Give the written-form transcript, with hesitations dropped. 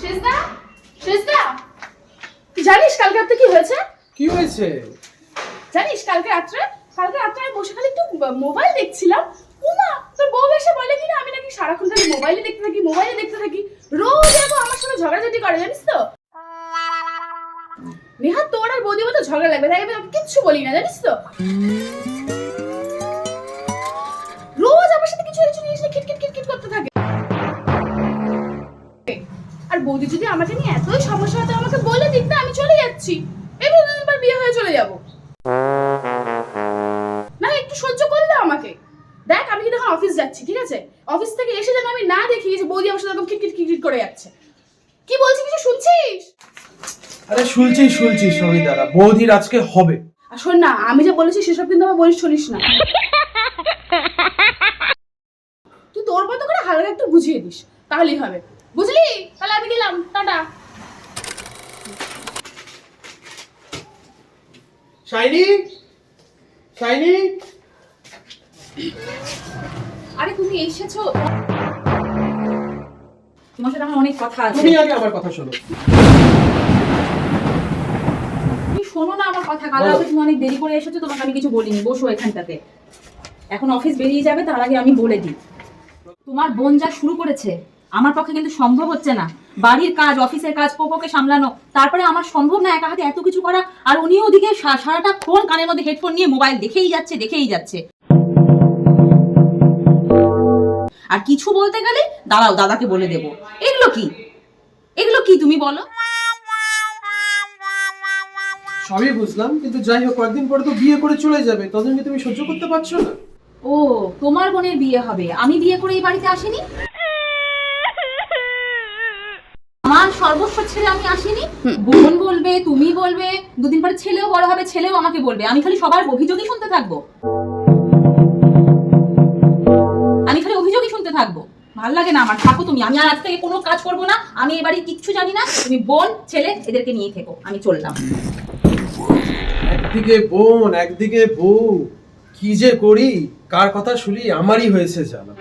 শেষদা, শেষদা, জানিস কালকে রাতে কি হয়েছে? কি হয়েছে? জানিস কালকে রাত্রে আমি বসে খালি একটু মোবাইল দেখছিলাম। উমা, তোর বউ এসে বলে কিনা আমি নাকি সারাক্ষণ খালি মোবাইলে দেখতে থাকি। রোজ আমার সাথে ঝগড়াঝাটি করে, জানিস তো? নেহা, তোর আর বৌদির মতো ঝগড়া লাগবে, তাই আমি তোকে কিচ্ছু বলি না, জানিস তো? রোজ আমার সাথে কিছু জিনিস নিয়ে খিটখিট করতে থাকে। আর বৌদি যদি আমাকে নিয়ে এতই সমস্যা হতো আমাকে বলে দিত, আমি চলে যাচ্ছি। এবার দুদিন বিয়ে হয়ে চলে যাব। না, একটু সহ্য করলে আমাকে। দেখ, আমি কিন্তু এখন অফিস যাচ্ছি, ঠিক আছে? অফিস থেকে এসে যেন আমি না দেখি যে বৌদি আমার সাথে এরকম খিটখিট করে যাচ্ছে। কি বলছিস, কিছু শুনছিস? আরে শুনছি সবিতারা, বৌদির আজকে হবে। আর শোন না, আমি যা বলেছি সেসব কিন্তু আমার বলিস শুনিস না। তুই তোর মতো করে হালকা একটু বুঝিয়ে দিস, তাহলেই হবে, বুঝলি? তাহলে আমি গেলাম, টাটা। শাইনি, আরে তুমি এসেছো? তোমার সাথে আমার অনেক কথা আছে। তুমি আগে আমার কথা শোনো। তুমি শোনো না আমার কথা। কাল রাতে তুমি অনেক দেরি করে এসেছো, তোমাকে আমি কিছু বলিনি। বসো এখানটাতে। এখন অফিস বেরিয়ে যাবে, তার আগে আমি বলে দিই, তোমার বোন যা শুরু করেছে আমার পক্ষে কিন্তু সম্ভব হচ্ছে না। বাড়ির কাজ, অফিসের কাজ, পোপোকে সামলানো, তারপরে আমার সম্ভব না একা হাতে এত কিছু করা। আর উনি ওদিকে সারাটা ক্ষণ কানের মধ্যে হেডফোন নিয়ে মোবাইল দেখেই যাচ্ছে। আর কিছু বলতে গেলে দাঁড়াও, দাদাকে বলে দেবো। এগুলো কি তুমি বলো? সবই বুঝলাম, কিন্তু যাই হোক, কয়েকদিন পরে তো বিয়ে করে চলে যাবে, ততদিন কি তুমি সহ্য করতে পারছো না? ও, তোমার বোনের বিয়ে হবে, আমি বিয়ে করে এই বাড়িতে আসিনি? আমার সর্বস্ব ছেড়ে আমি আসিনি? বোন বলবে, তুমি বলবে, দুদিন পরে ছেলেও বড় হবে, ছেলেও আমাকে বলবে। আমি খালি সবার অভিযোগই শুনতে থাকবো? ভাল লাগে না আমার। থাকো তুমি, আমি আর আজ থেকে কোনো কাজ করবো না। আমি এই বাড়ির কিচ্ছু জানি না। তুমি বোন, ছেলে এদেরকে নিয়ে থেকো, আমি চললাম। একদিকে বোন, একদিকে বউ, কি যে করি, কার কথা শুনি আমারই হয়েছে জানা।